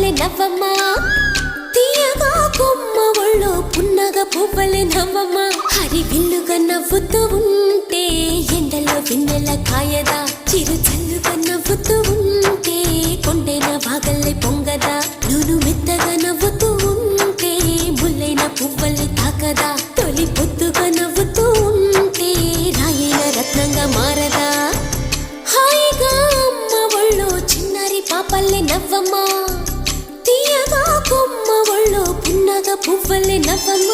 పాపల్లే నవ్వమ్మా తీయగా కొమ్మ ఒళ్ళో పున్నగ పువ్వలే నవ్వమ్మా హరి విల్లుగా నవ్వుతూ ఉంటే ఎండలో వెన్నెల కాయదా చిరు చల్లుగా నవ్వుతూ ఉంటే కొండైన వాగల్లే పొంగదా నూను మెత్తగా నవ్వుతూ ఉంటే ముల్లైన పువ్వలే తాకదా తొలి పొద్దుగా నవ్వుతూ ఉంటే రాయైన రత్నంగా మారదా హాయిగా అమ్మ ఒళ్ళో చిన్నారి పాపల్లే నవ్వమ్మా తీయగా కొమ్మ ఒళ్ళో పున్నగ పువ్వలే నవ్వమ్మా